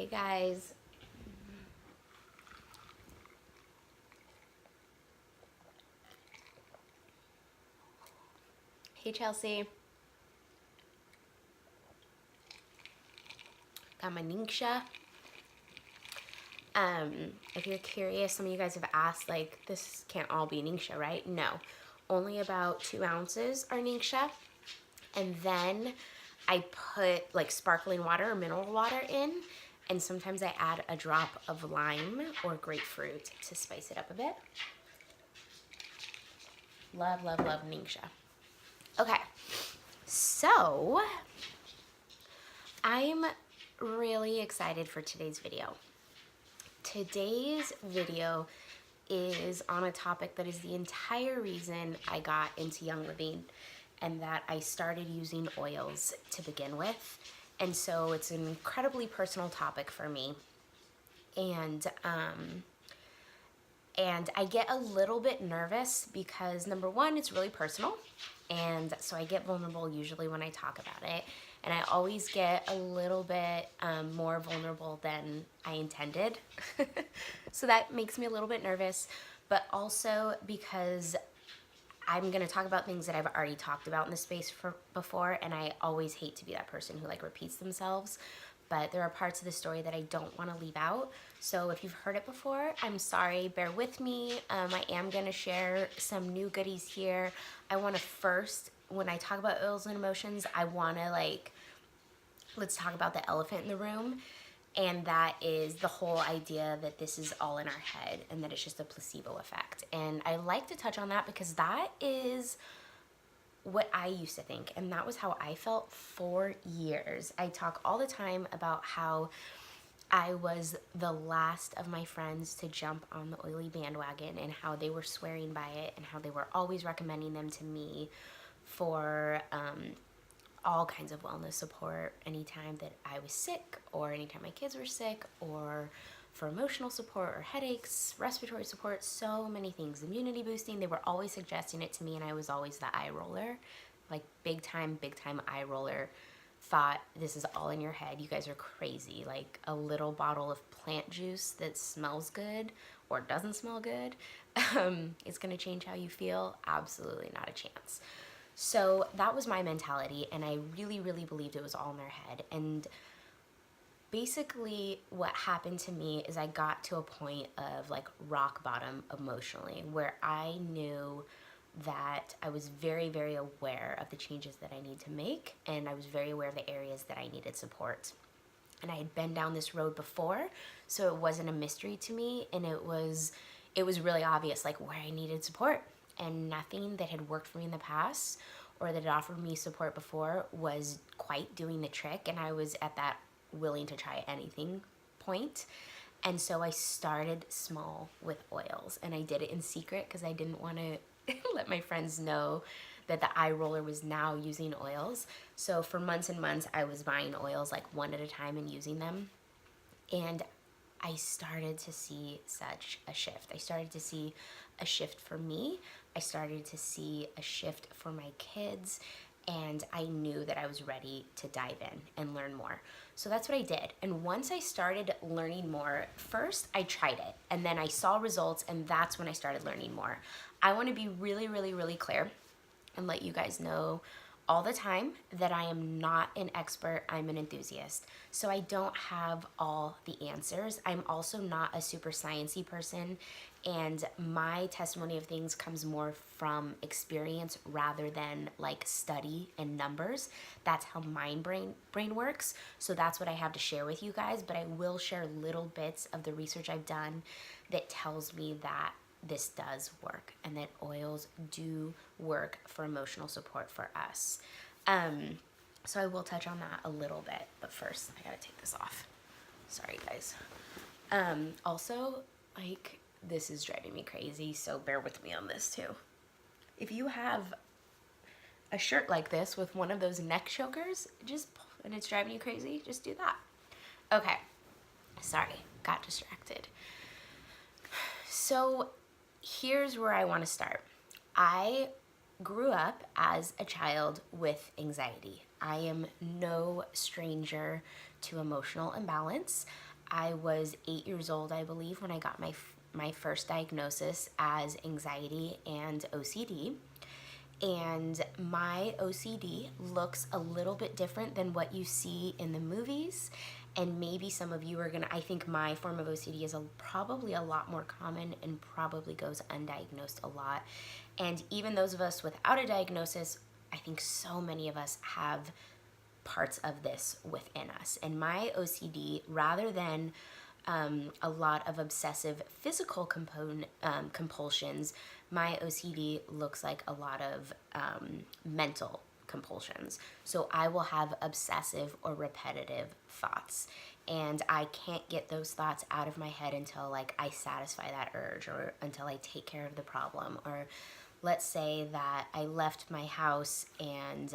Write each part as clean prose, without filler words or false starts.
Hey guys. Hey Chelsea. Got my Ningxia. If you're curious, some of you guys have asked, like, this can't all be Ningxia, right? No. Only about 2 ounces are Ningxia. And then I put like sparkling water or mineral water in, and sometimes I add a drop of lime or grapefruit to spice it up a bit. Love, love, love Ningxia. Okay, so I'm really excited for today's video. Today's video is on a topic that is the entire reason I got into Young Living and that I started using oils to begin with. And so it's an incredibly personal topic for me. And I get a little bit nervous because number one, it's really personal. And so I get vulnerable usually when I talk about it. And I always get a little bit more vulnerable than I intended. So that makes me a little bit nervous, but also because I'm gonna talk about things that I've already talked about in this space before, and I always hate to be that person who like repeats themselves. But there are parts of the story that I don't want to leave out. So if you've heard it before, I'm sorry, bear with me. I am gonna share some new goodies here. I wanna first, when I talk about oils and emotions, I wanna let's talk about the elephant in the room. And that is the whole idea that this is all in our head and that it's just a placebo effect. And I like to touch on that because that is what I used to think, and that was how I felt for years. I talk all the time about how I was the last of my friends to jump on the oily bandwagon and how they were swearing by it and how they were always recommending them to me for all kinds of wellness support anytime that I was sick or anytime my kids were sick, or for emotional support or headaches, respiratory support, so many things, immunity boosting. They were always suggesting it to me, and I was always the eye roller, like big time eye roller. Thought, this is all in your head, you guys are crazy. Like a little bottle of plant juice that smells good or doesn't smell good it's gonna change how you feel. Absolutely not a chance. So that was my mentality, and I really, really believed it was all in their head. And basically what happened to me is I got to a point of like rock bottom emotionally, where I knew that I was very, very aware of the changes that I need to make, and I was very aware of the areas that I needed support. And I had been down this road before, so it wasn't a mystery to me, and it was really obvious like where I needed support. And nothing that had worked for me in the past or that had offered me support before was quite doing the trick, and I was at that willing to try anything point. And so I started small with oils, and I did it in secret because I didn't want to let my friends know that the eye roller was now using oils. So for months and months I was buying oils like one at a time and using them, and I started to see such a shift. I started to see a shift for me. I started to see a shift for my kids, and I knew that I was ready to dive in and learn more. So that's what I did. And once I started learning more, first I tried it, and then I saw results, and that's when I started learning more. I want to be really, really, really clear and let you guys know all the time that I am not an expert, I'm an enthusiast. So I don't have all the answers. I'm also not a super sciencey person, and my testimony of things comes more from experience rather than like study and numbers. That's how my brain works. So that's what I have to share with you guys, but I will share little bits of the research I've done that tells me that this does work and that oils do work for emotional support for us. So I will touch on that a little bit, but first I gotta take this off. Sorry guys. Also, like, this is driving me crazy, so bear with me on this too. If you have a shirt like this with one of those neck chokers, and it's driving you crazy, just do that. Okay, sorry, got distracted. So here's where I want to start. I grew up as a child with anxiety. I am no stranger to emotional imbalance. I was 8 years old, I believe, when I got my first diagnosis as anxiety and OCD. And my OCD looks a little bit different than what you see in the movies. And maybe some of you are gonna, I think my form of OCD is probably a lot more common and probably goes undiagnosed a lot. And even those of us without a diagnosis, I think so many of us have parts of this within us. And my OCD, rather than a lot of obsessive physical compulsions, my OCD looks like a lot of mental compulsions. So I will have obsessive or repetitive thoughts, and I can't get those thoughts out of my head until like I satisfy that urge, or until I take care of the problem. Or let's say that I left my house and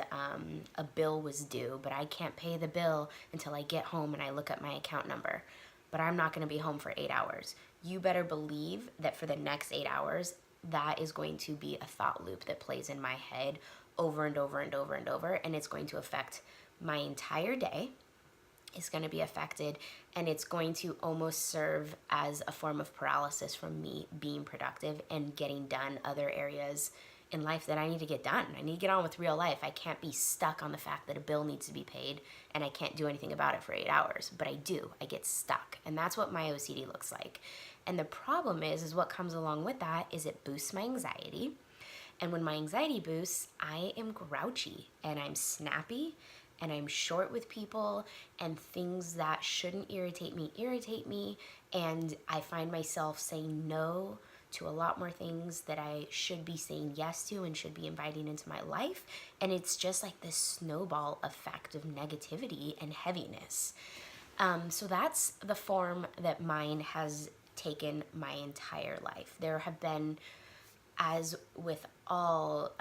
a bill was due, but I can't pay the bill until I get home and I look at my account number. But I'm not going to be home for 8 hours. You better believe that for the next 8 hours, that is going to be a thought loop that plays in my head over and over and over and over, and it's going to affect my entire day. It's going to be affected, and it's going to almost serve as a form of paralysis from me being productive and getting done other areas in life that I need to get done. I need to get on with real life. I can't be stuck on the fact that a bill needs to be paid and I can't do anything about it for 8 hours, but I do. I get stuck, and that's what my OCD looks like. And the problem is what comes along with that is it boosts my anxiety. And when my anxiety boosts, I am grouchy and I'm snappy and I'm short with people, and things that shouldn't irritate me, and I find myself saying no to a lot more things that I should be saying yes to and should be inviting into my life. And it's just like this snowball effect of negativity and heaviness. So that's the form that mine has taken my entire life. There have been, as with all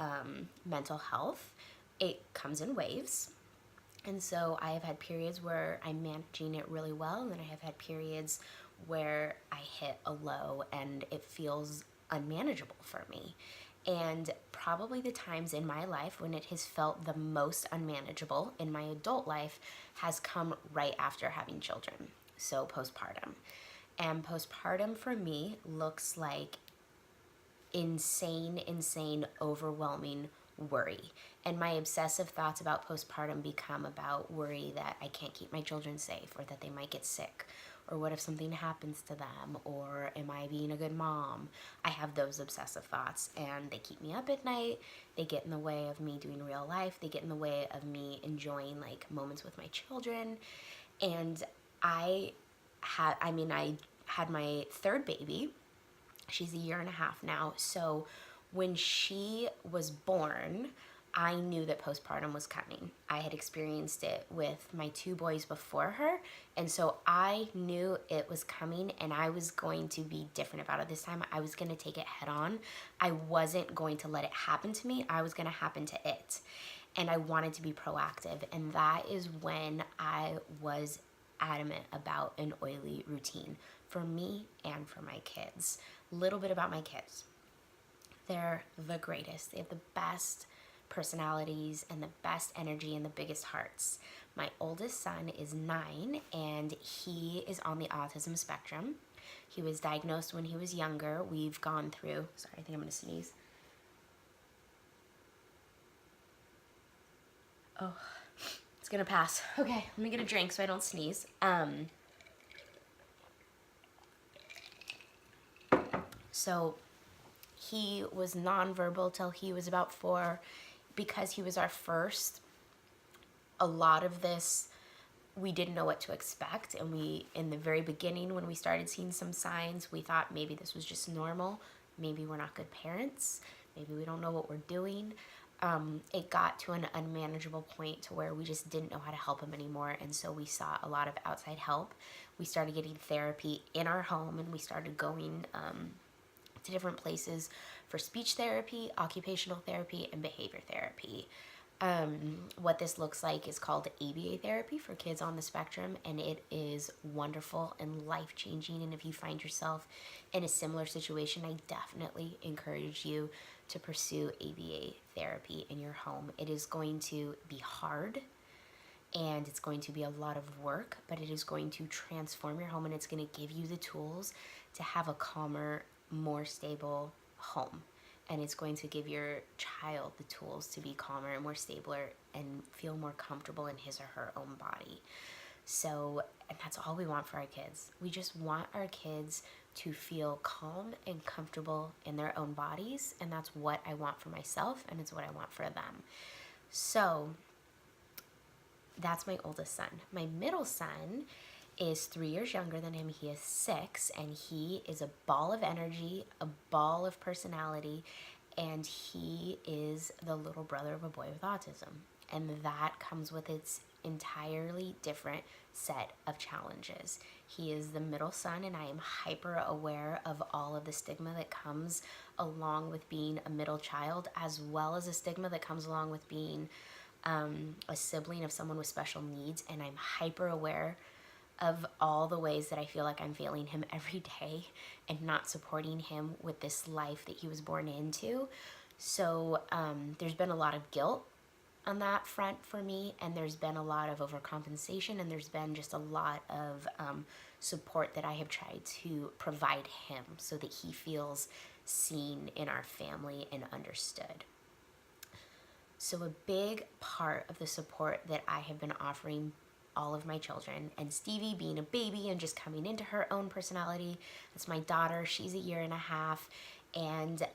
mental health, it comes in waves. And so I have had periods where I'm managing it really well, and then I have had periods where I hit a low and it feels unmanageable for me. And probably the times in my life when it has felt the most unmanageable in my adult life has come right after having children, so postpartum. And postpartum for me looks like insane, overwhelming worry. And my obsessive thoughts about postpartum become about worry that I can't keep my children safe, or that they might get sick, or what if something happens to them, or am I being a good mom? I have those obsessive thoughts, and they keep me up at night. They get in the way of me doing real life. They get in the way of me enjoying like moments with my children. And I had my third baby. She's 1.5 years now. So when she was born, I knew that postpartum was coming. I had experienced it with my 2 boys before her, and so I knew it was coming, and I was going to be different about it this time. I was going to take it head on. I wasn't going to let it happen to me. I was going to happen to it, and I wanted to be proactive, and that is when I was adamant about an oily routine for me and for my kids. Little bit about my kids. They're the greatest. They have the best personalities and the best energy and the biggest hearts. My oldest son is 9, and he is on the autism spectrum. He was diagnosed when he was younger. We've gone through, sorry, I think I'm gonna sneeze. Oh, it's gonna pass. Okay, let me get a drink so I don't sneeze. So he was nonverbal till he was about 4. Because he was our first, a lot of this, we didn't know what to expect. And we, in the very beginning, when we started seeing some signs, we thought maybe this was just normal. Maybe we're not good parents. Maybe we don't know what we're doing. It got to an unmanageable point to where we just didn't know how to help him anymore. And so we sought a lot of outside help. We started getting therapy in our home, and we started going to different places for speech therapy, occupational therapy, and behavior therapy. What this looks like is called ABA therapy for kids on the spectrum, and it is wonderful and life-changing. And if you find yourself in a similar situation, I definitely encourage you to pursue ABA therapy in your home. It is going to be hard. and it's going to be a lot of work, but it is going to transform your home, and it's going to give you the tools to have a calmer, more stable home. And it's going to give your child the tools to be calmer and more stabler and feel more comfortable in his or her own body. So, and that's all we want for our kids. We just want our kids to feel calm and comfortable in their own bodies, and that's what I want for myself, and it's what I want for them. So, that's my oldest son. My middle son is 3 years younger than him. He is 6, and he is a ball of energy, a ball of personality, and he is the little brother of a boy with autism. And that comes with its entirely different set of challenges. He is the middle son, and I am hyper aware of all of the stigma that comes along with being a middle child, as well as a stigma that comes along with being a sibling of someone with special needs. And I'm hyper aware of all the ways that I feel like I'm failing him every day and not supporting him with this life that he was born into. So there's been a lot of guilt on that front for me, and there's been a lot of overcompensation, and there's been just a lot of support that I have tried to provide him so that he feels seen in our family and understood. So a big part of the support that I have been offering all of my children, and Stevie being a baby and just coming into her own personality, that's my daughter, she's a year and a half, and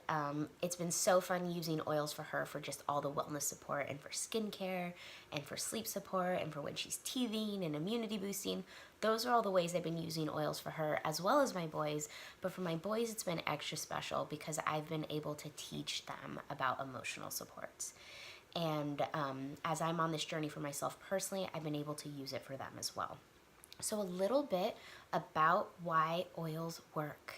it's been so fun using oils for her for just all the wellness support, and for skincare, and for sleep support, and for when she's teething and immunity boosting. Those are all the ways I've been using oils for her, as well as my boys. But for my boys, it's been extra special because I've been able to teach them about emotional supports. And as I'm on this journey for myself personally, I've been able to use it for them as well. So a little bit about why oils work,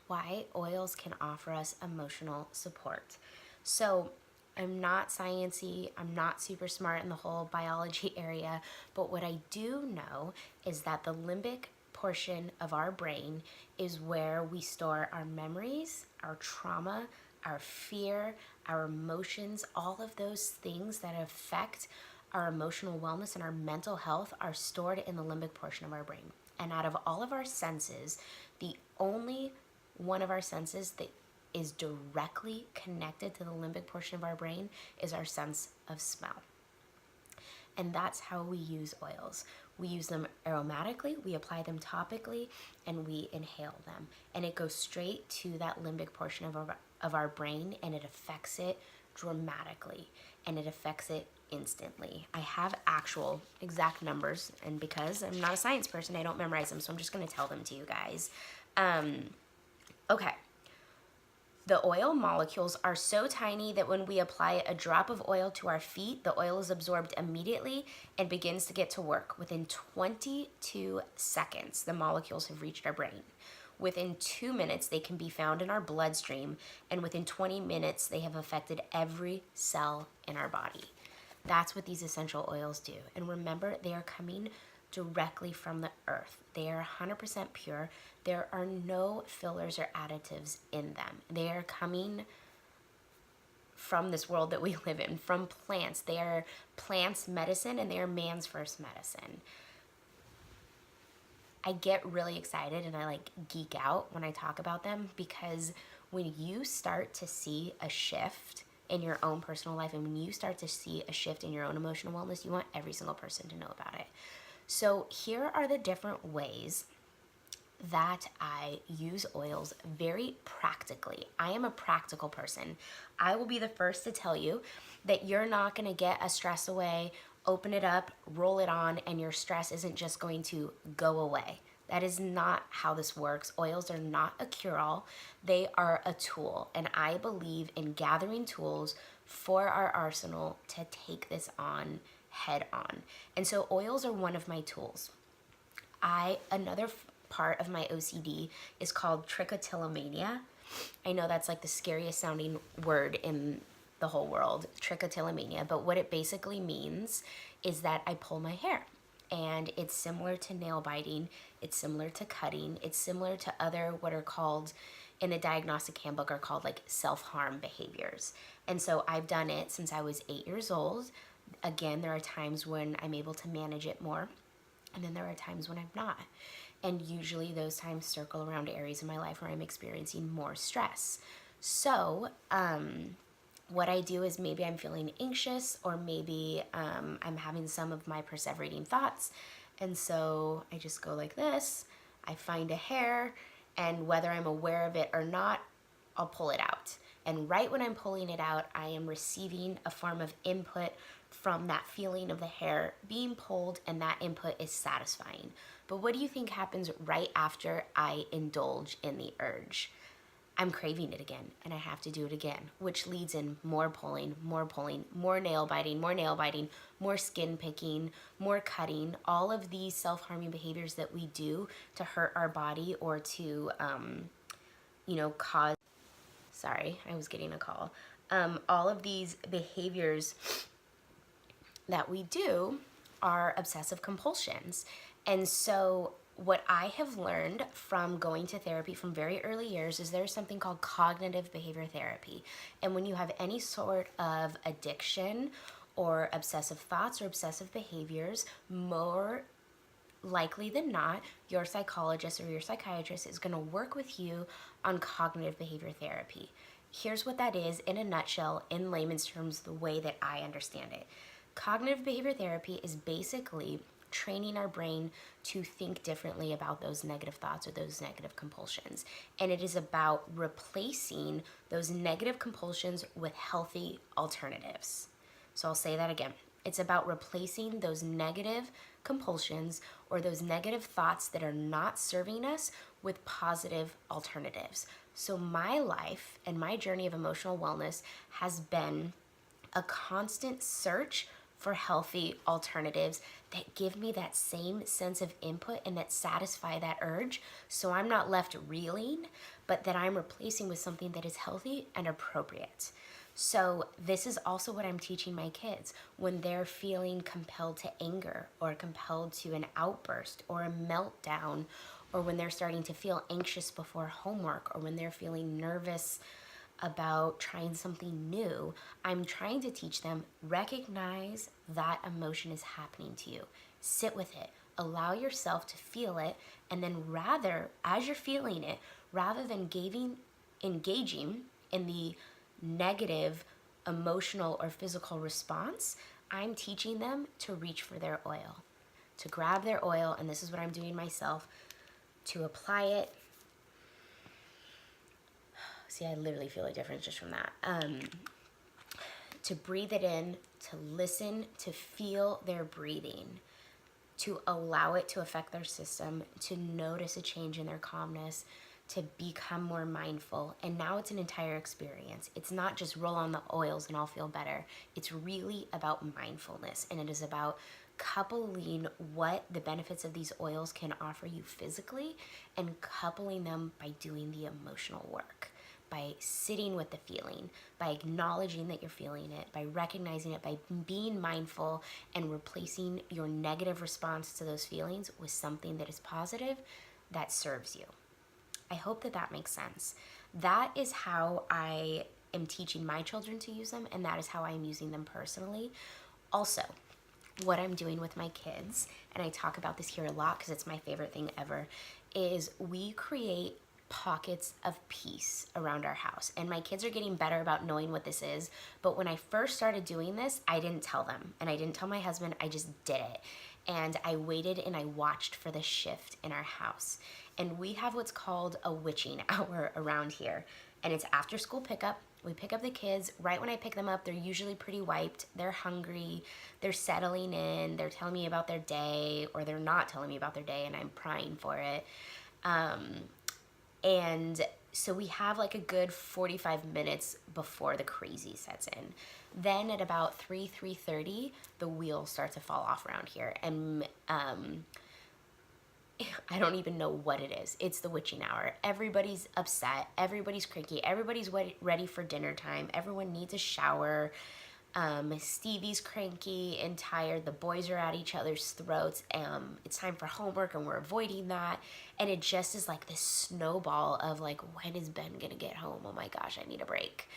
why oils can offer us emotional support. So I'm not sciencey, I'm not super smart in the whole biology area, but what I do know is that the limbic portion of our brain is where we store our memories, our trauma, our fear, our emotions. All of those things that affect our emotional wellness and our mental health are stored in the limbic portion of our brain. And out of all of our senses, the only one of our senses that is directly connected to the limbic portion of our brain is our sense of smell. And that's how we use oils. We use them aromatically, we apply them topically, and we inhale them. And it goes straight to that limbic portion of our brain, and it affects it dramatically, and it affects it instantly. I have actual exact numbers, and because I'm not a science person, I don't memorize them, so I'm just going to tell them to you guys. Okay. The oil molecules are so tiny that when we apply a drop of oil to our feet, the oil is absorbed immediately and begins to get to work. Within 22 seconds, the molecules have reached our brain. Within 2 minutes, they can be found in our bloodstream, and within 20 minutes, they have affected every cell in our body. That's what these essential oils do. And remember, they are coming directly from the earth. They are 100% pure. There are no fillers or additives in them. They are coming from this world that we live in, from plants. They are plants' medicine, and they are man's first medicine. I get really excited and I geek out when I talk about them, because when you start to see a shift in your own personal life, and when you start to see a shift in your own emotional wellness, you want every single person to know about it. So here are the different ways that I use oils very practically. I am a practical person. I will be the first to tell you that you're not going to get a stress away, open it up, roll it on, and your stress isn't just going to go away. That is not how this works. Oils are not a cure-all. They are a tool, and I believe in gathering tools for our arsenal to take this on head on. And so oils are one of my tools. Another part of my OCD is called Trichotillomania. I know that's the scariest sounding word in the whole world, Trichotillomania, but what it basically means is that I pull my hair. And it's similar to nail biting, it's similar to cutting, it's similar to other what are called in the diagnostic handbook are called self-harm behaviors. And so I've done it since I was 8 years old. Again, there are times when I'm able to manage it more, and then there are times when I'm not. And usually those times circle around areas in my life where I'm experiencing more stress. So, what I do is maybe I'm feeling anxious, or maybe I'm having some of my perseverating thoughts. And so I just go like this. I find a hair, and whether I'm aware of it or not, I'll pull it out. And right when I'm pulling it out, I am receiving a form of input from that feeling of the hair being pulled, and that input is satisfying. But what do you think happens right after I indulge in the urge? I'm craving it again, and I have to do it again, which leads in more pulling, more nail biting, more skin picking, more cutting, all of these self-harming behaviors that we do to hurt our body or to, cause, sorry, I was getting a call. All of these behaviors that we do are obsessive compulsions. And so what I have learned from going to therapy from very early years is there's something called cognitive behavior therapy. And when you have any sort of addiction or obsessive thoughts or obsessive behaviors, more likely than not, your psychologist or your psychiatrist is going to work with you on cognitive behavior therapy. Here's what that is in a nutshell, in layman's terms, the way that I understand it. Cognitive behavior therapy is basically training our brain to think differently about those negative thoughts or those negative compulsions. And it is about replacing those negative compulsions with healthy alternatives. So I'll say that again. It's about replacing those negative compulsions or those negative thoughts that are not serving us with positive alternatives. So my life and my journey of emotional wellness has been a constant search for healthy alternatives that give me that same sense of input and that satisfy that urge, so I'm not left reeling, but that I'm replacing with something that is healthy and appropriate. So this is also what I'm teaching my kids when they're feeling compelled to anger or compelled to an outburst or a meltdown, or when they're starting to feel anxious before homework, or when they're feeling nervous about trying something new. I'm trying to teach them, recognize that emotion is happening to you. Sit with it. Allow yourself to feel it, and then as you're feeling it, rather than engaging in the negative emotional or physical response, I'm teaching them to reach for their oil, to grab their oil, and this is what I'm doing myself, to apply it. See, I literally feel a difference just from that. To breathe it in, to listen, to feel their breathing, to allow it to affect their system, to notice a change in their calmness, to become more mindful. And now it's an entire experience. It's not just roll on the oils and I'll feel better. It's really about mindfulness, and it is about coupling what the benefits of these oils can offer you physically and coupling them by doing the emotional work, by sitting with the feeling, by acknowledging that you're feeling it, by recognizing it, by being mindful and replacing your negative response to those feelings with something that is positive that serves you. I hope that that makes sense. That is how I am teaching my children to use them, and that is how I'm using them personally. Also, what I'm doing with my kids, and I talk about this here a lot because it's my favorite thing ever, is we create pockets of peace around our house. And my kids are getting better about knowing what this is. But when I first started doing this, I didn't tell them. And I didn't tell my husband. I just did it. And I waited and I watched for the shift in our house. And we have what's called a witching hour around here. And it's after school pickup. We pick up the kids. Right when I pick them up, they're usually pretty wiped. They're hungry. They're settling in. They're telling me about their day, or they're not telling me about their day, and I'm prying for it. And so we have like a good 45 minutes before the crazy sets in. Then at about 3:30, the wheels start to fall off around here. And I don't even know what it is. It's the witching hour. Everybody's upset. Everybody's cranky. Everybody's ready for dinner time. Everyone needs a shower. Stevie's cranky and tired. The boys are at each other's throats. It's time for homework and we're avoiding that. And it just is like this snowball of like, when is Ben gonna get home? Oh my gosh, I need a break.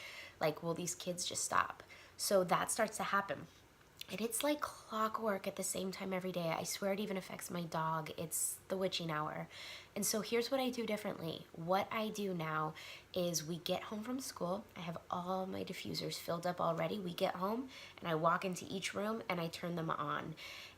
Like, will these kids just stop? So that starts to happen. And it's like clockwork at the same time every day. I swear it even affects my dog. It's the witching hour. And so here's what I do differently. What I do now is we get home from school. I have all my diffusers filled up already. We get home and I walk into each room and I turn them on.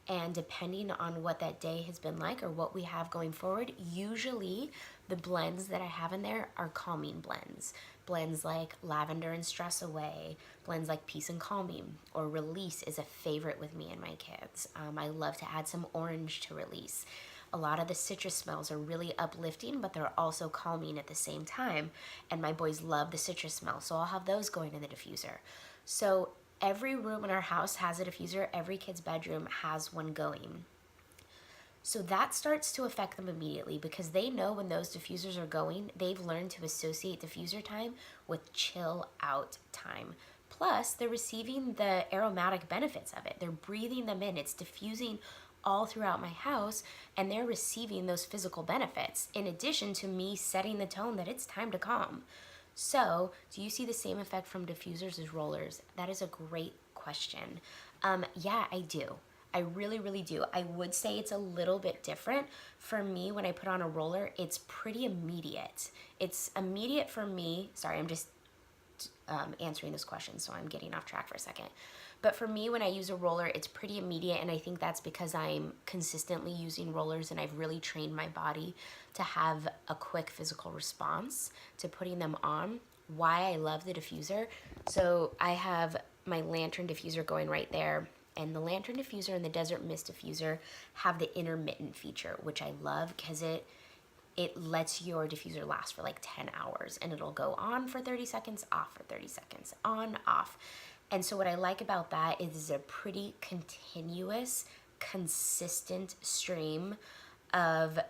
And depending on what that day has been like or what we have going forward, usually the blends that I have in there are calming blends. Blends like lavender and stress away, blends like peace and calming, or release is a favorite with me and my kids. I love to add some orange to release. A lot of the citrus smells are really uplifting, but they're also calming at the same time. And my boys love the citrus smell, so I'll have those going in the diffuser. So every room in our house has a diffuser. Every kid's bedroom has one going. So that starts to affect them immediately because they know when those diffusers are going, they've learned to associate diffuser time with chill out time. Plus, they're receiving the aromatic benefits of it. They're breathing them in. It's diffusing all throughout my house, and they're receiving those physical benefits in addition to me setting the tone that it's time to calm. So, do you see the same effect from diffusers as rollers? That is a great question. Yeah, I do. I really, really do. I would say it's a little bit different. For me, when I put on a roller, it's pretty immediate. It's immediate for me. Sorry, I'm just answering this question, so I'm getting off track for a second. But for me, when I use a roller, it's pretty immediate, and I think that's because I'm consistently using rollers and I've really trained my body to have a quick physical response to putting them on. Why I love the diffuser. So I have my lantern diffuser going right there, and the lantern diffuser and the desert mist diffuser have the intermittent feature, which I love because it lets your diffuser last for like 10 hours, and it'll go on for 30 seconds, off for 30 seconds, on, off. And so what I like about that is it's a pretty continuous, consistent stream of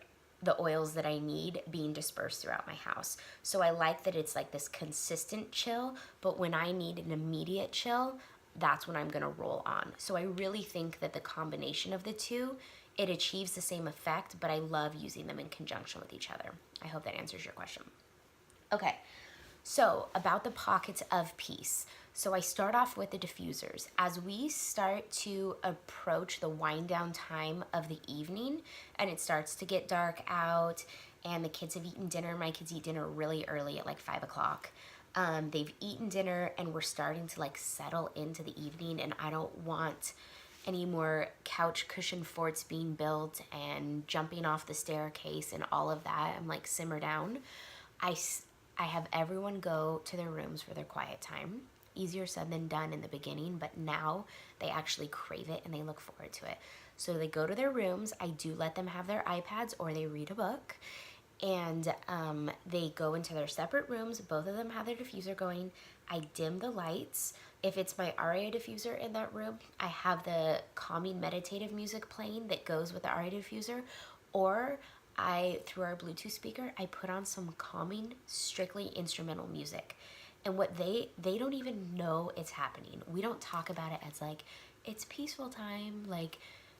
the oils that I need being dispersed throughout my house. So I like that it's like this consistent chill, but when I need an immediate chill, that's when I'm gonna roll on. So I really think that the combination of the two, it achieves the same effect, but I love using them in conjunction with each other. I hope that answers your question. Okay, so about the pockets of peace. So I start off with the diffusers. As we start to approach the wind down time of the evening and it starts to get dark out and the kids have eaten dinner, my kids eat dinner really early at like 5 o'clock. They've eaten dinner and we're starting to like settle into the evening, and I don't want any more couch cushion forts being built and jumping off the staircase and all of that. I'm like, simmer down. I have everyone go to their rooms for their quiet time. Easier said than done in the beginning, but now they actually crave it and they look forward to it. So they go to their rooms. I do let them have their iPads or they read a book, and they go into their separate rooms. Both of them have their diffuser going. I dim the lights. If it's my Aria diffuser in that room, I have the calming meditative music playing that goes with the Aria diffuser, or through our Bluetooth speaker, I put on some calming, strictly instrumental music. And what they don't even know it's happening. We don't talk about it as like, it's peaceful time, like,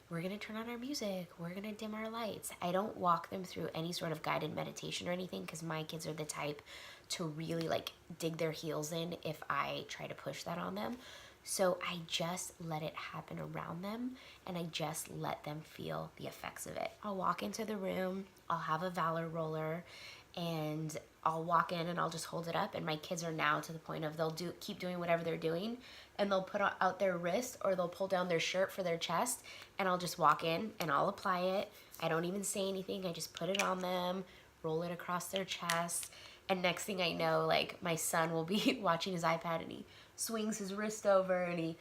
we're gonna turn on our music, we're gonna dim our lights. I don't walk them through any sort of guided meditation or anything because my kids are the type to really like dig their heels in if I try to push that on them. So I just let it happen around them and I just let them feel the effects of it. I'll walk into the room, I'll have a Valor roller, and I'll walk in and I'll just hold it up, and my kids are now to the point of they'll keep doing whatever they're doing, and they'll put out their wrist or they'll pull down their shirt for their chest, and I'll just walk in and I'll apply it. I don't even say anything. I just put it on them, roll it across their chest, and next thing I know, like, my son will be watching his iPad and he swings his wrist over and he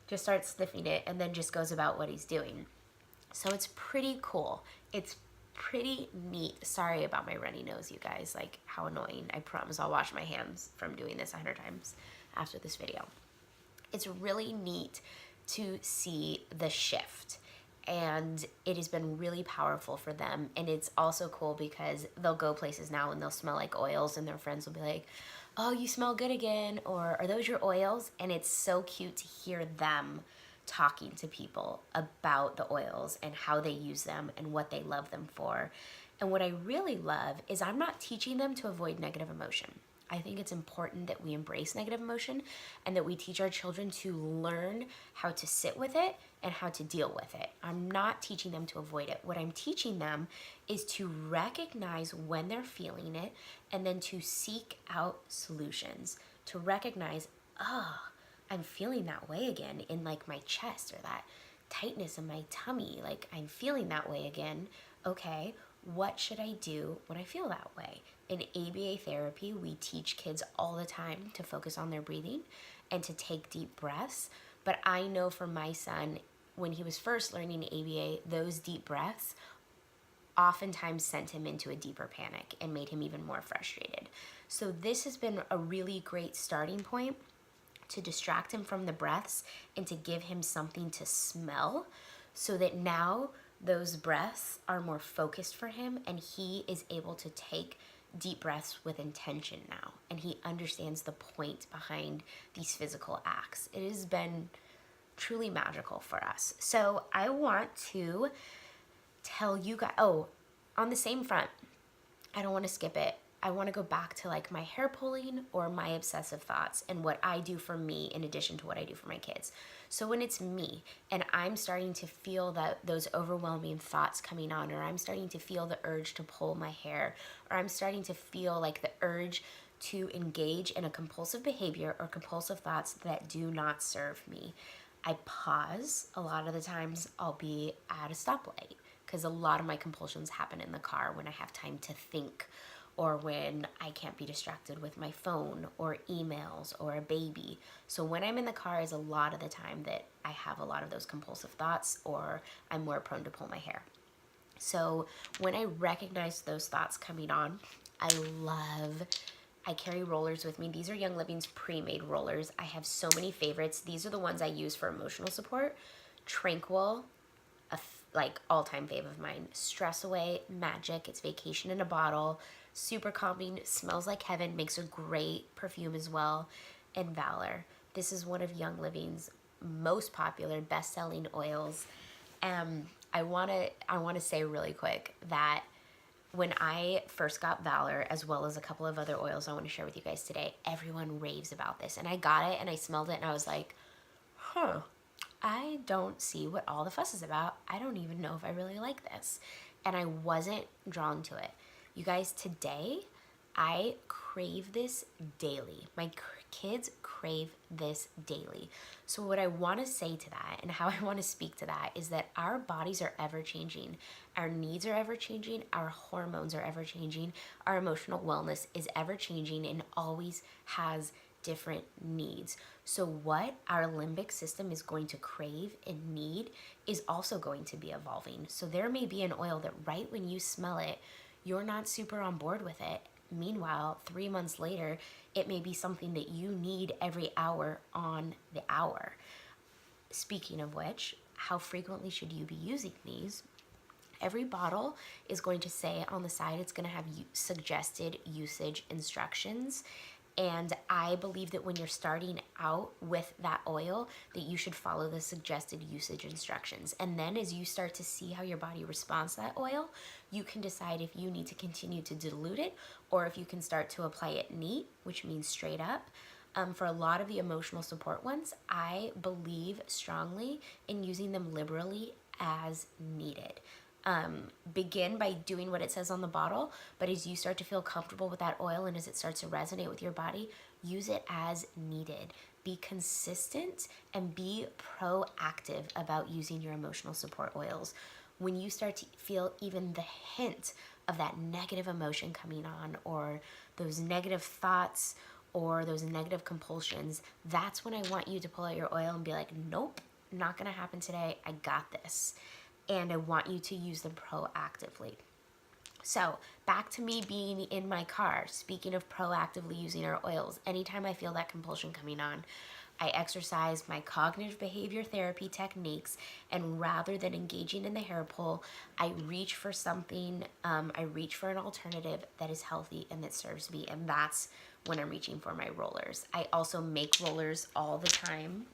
just starts sniffing it and then just goes about what he's doing. So it's pretty cool. It's pretty neat. Sorry about my runny nose, you guys. Like, how annoying. I promise I'll wash my hands from doing this 100 times after this video. It's really neat to see the shift, and it has been really powerful for them. And it's also cool because they'll go places now and they'll smell like oils, and their friends will be like, oh, you smell good again, or are those your oils? And it's so cute to hear them talking to people about the oils and how they use them and what they love them for. And what I really love is I'm not teaching them to avoid negative emotion. I think it's important that we embrace negative emotion and that we teach our children to learn how to sit with it and how to deal with it. I'm not teaching them to avoid it. What I'm teaching them is to recognize when they're feeling it and then to seek out solutions. To recognize, oh, I'm feeling that way again in like my chest, or that tightness in my tummy. Like, I'm feeling that way again. Okay, what should I do when I feel that way? In ABA therapy, we teach kids all the time to focus on their breathing and to take deep breaths. But I know for my son, when he was first learning ABA, those deep breaths oftentimes sent him into a deeper panic and made him even more frustrated. So this has been a really great starting point to distract him from the breaths and to give him something to smell, so that now those breaths are more focused for him and he is able to take deep breaths with intention now, and he understands the point behind these physical acts. It has been truly magical for us. So I want to tell you guys, on the same front, I don't want to skip it. I want to go back to like my hair pulling or my obsessive thoughts and what I do for me in addition to what I do for my kids. So when it's me and I'm starting to feel those overwhelming thoughts coming on, or I'm starting to feel the urge to pull my hair, or I'm starting to feel like the urge to engage in a compulsive behavior or compulsive thoughts that do not serve me, I pause. A lot of the times I'll be at a stoplight because a lot of my compulsions happen in the car when I have time to think, or when I can't be distracted with my phone or emails or a baby. So when I'm in the car is a lot of the time that I have a lot of those compulsive thoughts, or I'm more prone to pull my hair. So when I recognize those thoughts coming on, I carry rollers with me. These are Young Living's pre-made rollers. I have so many favorites. These are the ones I use for emotional support. Tranquil, like all-time fave of mine. Stress Away, Magic, it's vacation in a bottle. Super calming, smells like heaven, makes a great perfume as well. And Valor. This is one of Young Living's most popular, best-selling oils. I want to say really quick that when I first got Valor, as well as a couple of other oils I want to share with you guys today, everyone raves about this. And I got it and I smelled it and I was like, I don't see what all the fuss is about. I don't even know if I really like this. And I wasn't drawn to it. You guys, today, I crave this daily. My kids crave this daily. So what I want to say to that, and how I want to speak to that, is that our bodies are ever changing. Our needs are ever changing. Our hormones are ever changing. Our emotional wellness is ever changing and always has different needs. So what our limbic system is going to crave and need is also going to be evolving. So there may be an oil that right when you smell it, you're not super on board with it. Meanwhile, 3 months later, it may be something that you need every hour on the hour. Speaking of which, how frequently should you be using these? Every bottle is going to say on the side, it's going to have suggested usage instructions. And I believe that when you're starting out with that oil, that you should follow the suggested usage instructions. And then as you start to see how your body responds to that oil, you can decide if you need to continue to dilute it or if you can start to apply it neat, which means straight up. For a lot of the emotional support ones, I believe strongly in using them liberally as needed. Begin by doing what it says on the bottle, but as you start to feel comfortable with that oil and as it starts to resonate with your body, use it as needed. Be consistent and be proactive about using your emotional support oils. When you start to feel even the hint of that negative emotion coming on, or those negative thoughts or those negative compulsions, that's when I want you to pull out your oil and be like, nope, not gonna happen today. I got this. And I want you to use them proactively. So back to me being in my car, speaking of proactively using our oils, anytime I feel that compulsion coming on, I exercise my cognitive behavior therapy techniques, and rather than engaging in the hair pull, I reach for something, I reach for an alternative that is healthy and that serves me, and that's when I'm reaching for my rollers. I also make rollers all the time,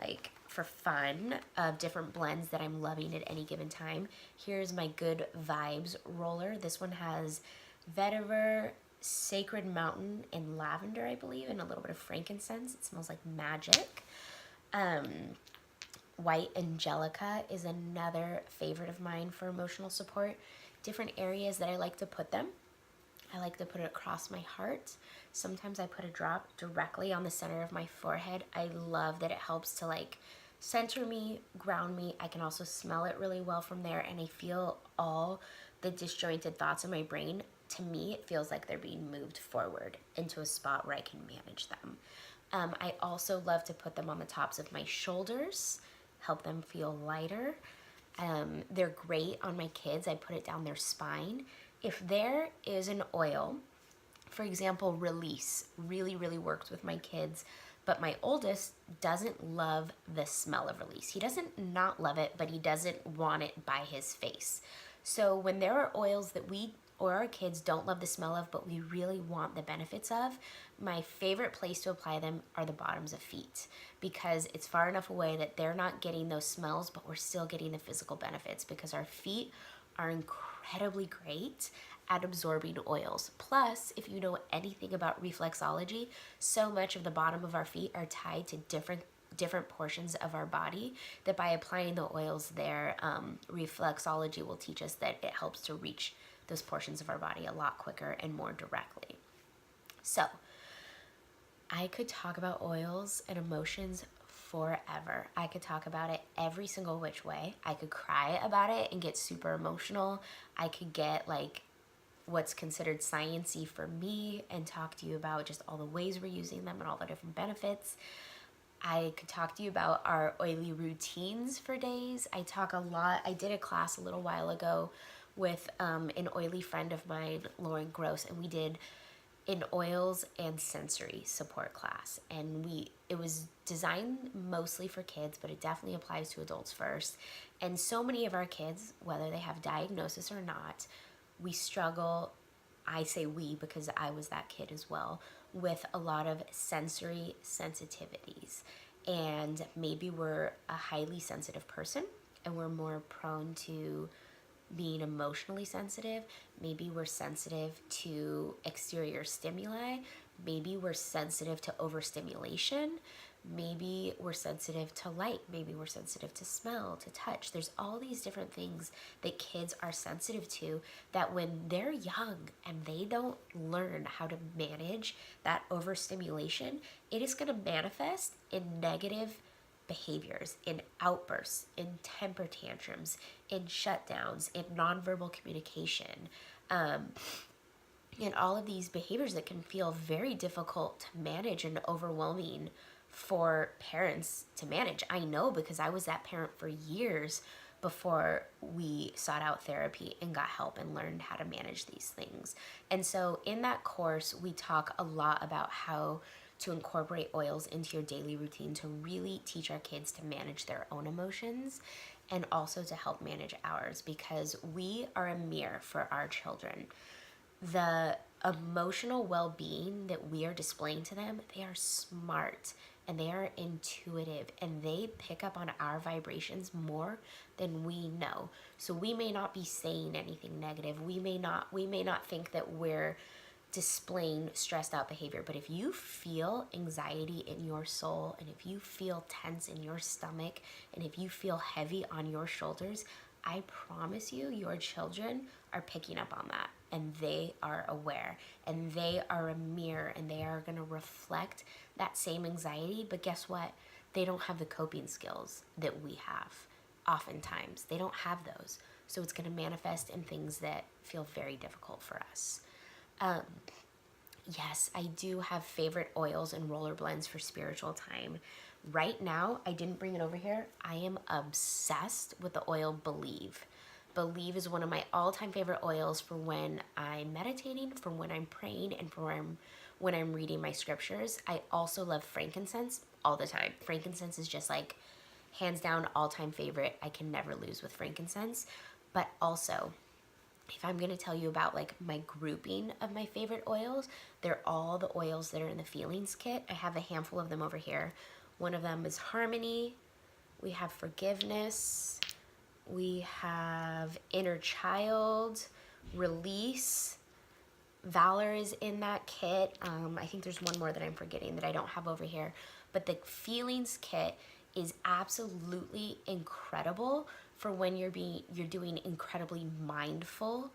like for fun, of different blends that I'm loving at any given time. Here's my Good Vibes roller. This one has vetiver, Sacred Mountain and lavender, I believe, and a little bit of frankincense. It smells like magic. White Angelica is another favorite of mine for emotional support. Different areas that I like to put them. I like to put it across my heart. Sometimes I put a drop directly on the center of my forehead. I love that it helps to like center me, ground me. I can also smell it really well from there, and I feel all the disjointed thoughts in my brain. To me, it feels like they're being moved forward into a spot where I can manage them. I also love to put them on the tops of my shoulders, help them feel lighter. They're great on my kids. I put it down their spine. If there is an oil, for example, Release really, really works with my kids, but my oldest doesn't love the smell of Release. He doesn't not love it, but he doesn't want it by his face. So when there are oils that we or our kids don't love the smell of, but we really want the benefits of, my favorite place to apply them are the bottoms of feet, because it's far enough away that they're not getting those smells, but we're still getting the physical benefits, because our feet are incredibly great at absorbing oils. Plus, if you know anything about reflexology, so much of the bottom of our feet are tied to different portions of our body, that by applying the oils there, reflexology will teach us that it helps to reach those portions of our body a lot quicker and more directly. So I could talk about oils and emotions forever. I could talk about it every single which way. I could cry about it and get super emotional. I could get like what's considered sciencey for me and talk to you about just all the ways we're using them and all the different benefits. I could talk to you about our oily routines for days. I talk a lot. I did a class a little while ago with an oily friend of mine, Lauren Gross, and we did an oils and sensory support class. And it was designed mostly for kids, but it definitely applies to adults first. And so many of our kids, whether they have diagnosis or not, we struggle, I say we because I was that kid as well, with a lot of sensory sensitivities. And maybe we're a highly sensitive person and we're more prone to being emotionally sensitive. Maybe we're sensitive to exterior stimuli. Maybe we're sensitive to overstimulation. Maybe we're sensitive to light. Maybe we're sensitive to smell, to touch. There's all these different things that kids are sensitive to, that when they're young and they don't learn how to manage that overstimulation, it is going to manifest in negative behaviors, in outbursts, in temper tantrums, in shutdowns, in nonverbal communication, and all of these behaviors that can feel very difficult to manage and overwhelming for parents to manage. I know, because I was that parent for years before we sought out therapy and got help and learned how to manage these things. And so in that course, we talk a lot about how to incorporate oils into your daily routine to really teach our kids to manage their own emotions and also to help manage ours, because we are a mirror for our children. The emotional well-being that we are displaying to them, they are smart and they are intuitive and they pick up on our vibrations more than we know. So we may not be saying anything negative. We may not think that we're displaying stressed out behavior, but if you feel anxiety in your soul, and if you feel tense in your stomach, and if you feel heavy on your shoulders, I promise you, your children are picking up on that, and they are aware, and they are a mirror, and they are going to reflect that same anxiety. But guess what? They don't have the coping skills that we have. Oftentimes, they don't have those. So it's going to manifest in things that feel very difficult for us. Yes, I do have favorite oils and roller blends for spiritual time. Right now, I didn't bring it over here. I am obsessed with the oil Believe. Believe is one of my all-time favorite oils for when I'm meditating, for when I'm praying, and for when I'm reading my scriptures. I also love frankincense all the time. Frankincense is just like hands down all-time favorite. I can never lose with frankincense. But also, if I'm going to tell you about like my grouping of my favorite oils, they're all the oils that are in the Feelings kit. I have a handful of them over here. One of them is Harmony. We have Forgiveness. We have Inner Child, Release, Valor is in that kit. I think there's one more that I'm forgetting that I don't have over here. But the Feelings kit is absolutely incredible for when you're doing incredibly mindful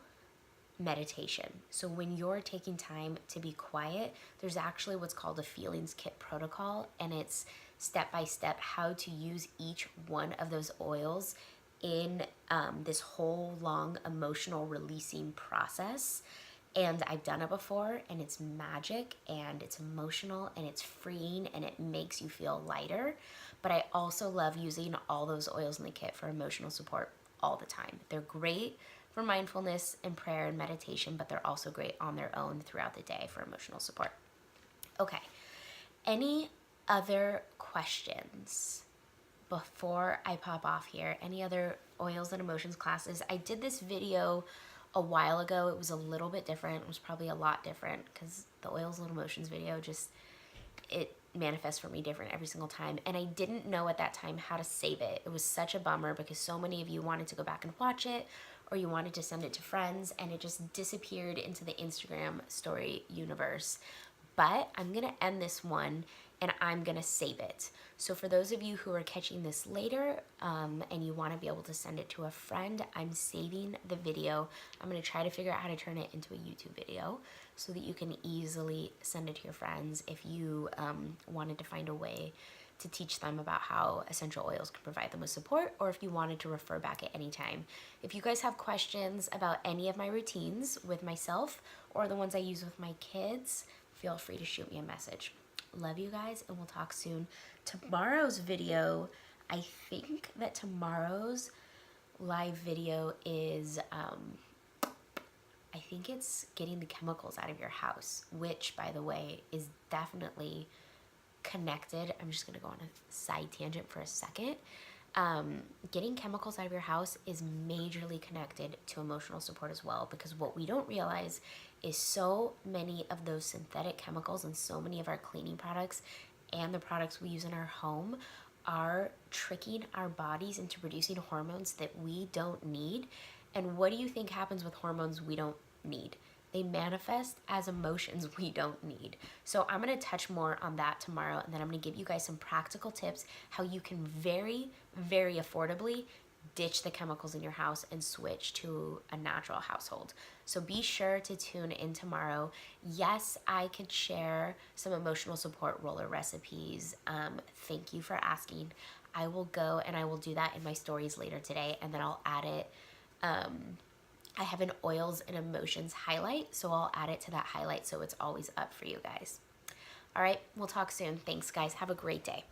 meditation. So when you're taking time to be quiet, there's actually what's called a Feelings Kit protocol, and it's step by step how to use each one of those oils in this whole long emotional releasing process. And I've done it before, and it's magic, and it's emotional, and it's freeing, and it makes you feel lighter. But I also love using all those oils in the kit for emotional support all the time. They're great for mindfulness and prayer and meditation, but they're also great on their own throughout the day for emotional support. Okay, any other questions before I pop off here? Any other oils and emotions classes? I did this video a while ago. It was a little bit different. It was probably a lot different because the oils and emotions video just, it manifests for me different every single time. And I didn't know at that time how to save it. It was such a bummer because so many of you wanted to go back and watch it, or you wanted to send it to friends, and it just disappeared into the Instagram story universe. But I'm gonna end this one and I'm gonna save it. So for those of you who are catching this later and you wanna be able to send it to a friend, I'm saving the video. I'm gonna try to figure out how to turn it into a YouTube video so that you can easily send it to your friends if you wanted to find a way to teach them about how essential oils can provide them with support, or if you wanted to refer back at any time. If you guys have questions about any of my routines with myself or the ones I use with my kids, feel free to shoot me a message. Love you guys, and we'll talk soon. Tomorrow's video, I think that tomorrow's live video is, I think it's getting the chemicals out of your house, which, by the way, is definitely connected. I'm just gonna go on a side tangent for a second. Getting chemicals out of your house is majorly connected to emotional support as well, because what we don't realize is so many of those synthetic chemicals and so many of our cleaning products and the products we use in our home are tricking our bodies into producing hormones that we don't need. And what do you think happens with hormones we don't need? They manifest as emotions we don't need. So I'm gonna touch more on that tomorrow, and then I'm gonna give you guys some practical tips how you can very, very affordably ditch the chemicals in your house and switch to a natural household. So be sure to tune in tomorrow. Yes, I could share some emotional support roller recipes. Thank you for asking. I will go and I will do that in my stories later today, and then I'll add it. I have an oils and emotions highlight, so I'll add it to that highlight so it's always up for you guys. All right, we'll talk soon. Thanks, guys. Have a great day.